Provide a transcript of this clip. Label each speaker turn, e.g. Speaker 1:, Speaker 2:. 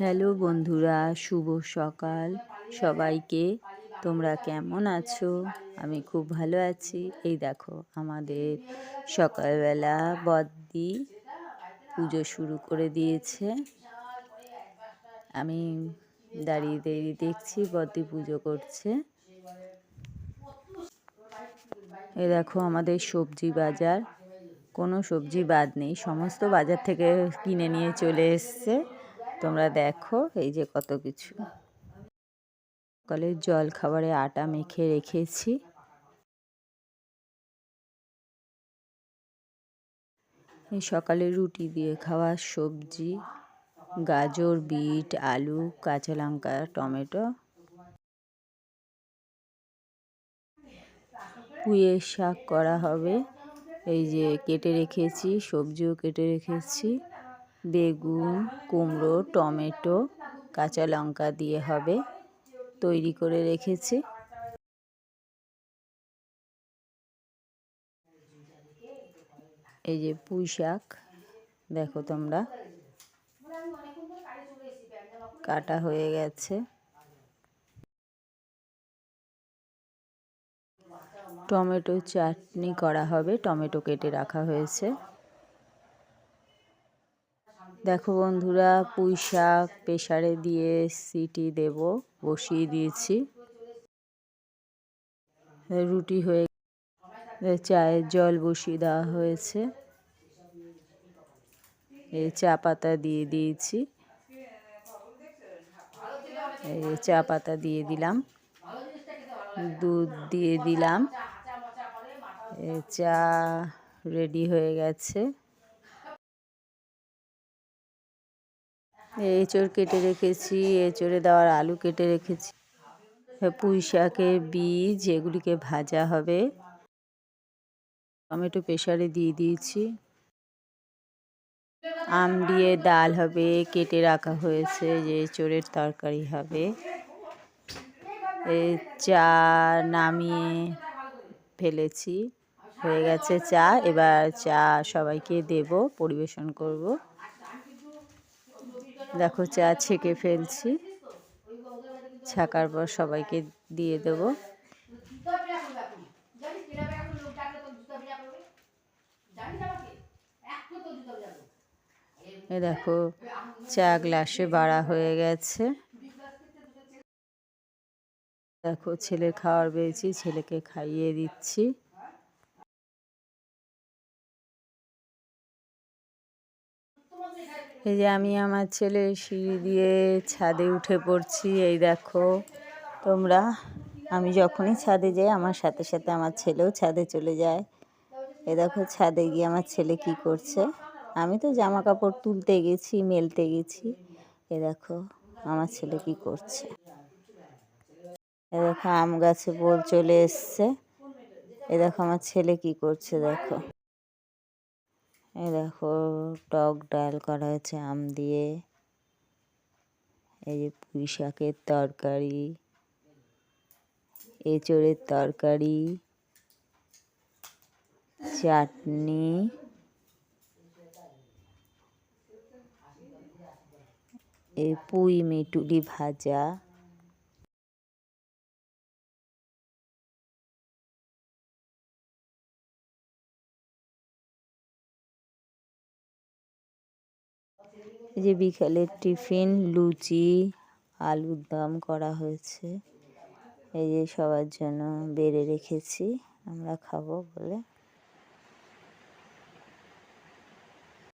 Speaker 1: Hello বন্ধুরা, শুভ সকাল সবাইকে। তোমরা কেমন আছো? আমি খুব ভালো আছি। এই দেখো আমাদের সকালবেলা বদ্দি পুজো শুরু করে দিয়েছে। আমি দাঁড়িয়ে দাঁড়িয়ে দেখছি বদ্দি পুজো করছে। এই দেখো আমাদের সবজি বাজার, কোনো সবজি বাদ নেই, সমস্ত বাজার থেকে কিনে নিয়ে চলে এসছে। তোমরা দেখো এই যে কত কিছু। সকালের জল খাবারে আটা মেখে রেখেছি। এই সকালে রুটি দিয়ে খাওয়া সবজি, গাজর, বিট, আলু, কাঁচা লঙ্কা, টমেটো। পুঁইয়ের শাক করা হবে, এই যে কেটে রেখেছি, সবজিও কেটে রেখেছি। বেগুন, কুমড়ো, টমেটো, কাঁচা লঙ্কা দিয়ে হবে, তৈরি করে রেখেছি। এই যে পুঁই শাক দেখো তোমরা, কাটা হয়ে গেছে। টমেটো চাটনি করা হবে, টমেটো কেটে রাখা হয়েছে। দেখো বন্ধুরা, পুঁই শাক প্রেসারে দিয়ে সিটি দেব, বসিয়ে দিয়েছি। রুটি হয়ে চায়ের জল বসিয়ে দেওয়া হয়েছে। এই চা পাতা দিয়ে দিয়েছি, এই চা পাতা দিয়ে দিলাম, দুধ দিয়ে দিলাম। চা রেডি হয়ে গেছে। এঁচড় কেটে রেখেছি, এঁচড়ে দেওয়ার আলু কেটে রেখেছি। পুঁই শাকের বীজ, এগুলিকে ভাজা হবে। টমেটো প্রেসারে দিয়ে দিয়েছি। আম দিয়ে ডাল হবে, কেটে রাখা হয়েছে, যে এঁচড়ের তরকারি হবে। চা নামিয়ে ফেলেছি, হয়ে গেছে চা। এবার চা সবাইকে দেব, পরিবেশন করব। দেখো চা ছেঁকে ফেলছি, ছাকার পর সবাইকে দিয়ে দেব। এ দেখো চা গ্লাসে বাড়া হয়ে গেছে। দেখো ছেলে খাওয়ার পেয়েছি, ছেলেকে খাইয়ে দিচ্ছি। এই যে আমি আমার ছেলে সিঁড়ি দিয়ে ছাদে উঠে পড়ছি। এই দেখো তোমরা, আমি যখনই ছাদে যাই আমার সাথে সাথে আমার ছেলেও ছাদে চলে যায়। এ দেখো ছাদে গিয়ে আমার ছেলে কি করছে। আমি তো জামা কাপড় তুলতে গেছি, মেলতে গেছি। এ দেখো আমার ছেলে কি করছে। এ দেখো আম গাছে বোল চলে এসছে। এ দেখো আমার ছেলে কি করছে দেখো। এ দেখো টক ডাল করা হয়েছে আম দিয়ে। এই যে পুঁই শাকের তরকারি, এঁচড়ের তরকারি, চাটনি, এই পুঁই মেটুলি ভাজা। এই যে বিকালের টিফিন, লুচি, আলুর দম করা হয়েছে। এই যে সবার জন্য বেড়ে রেখেছি, আমরা খাবো বলে।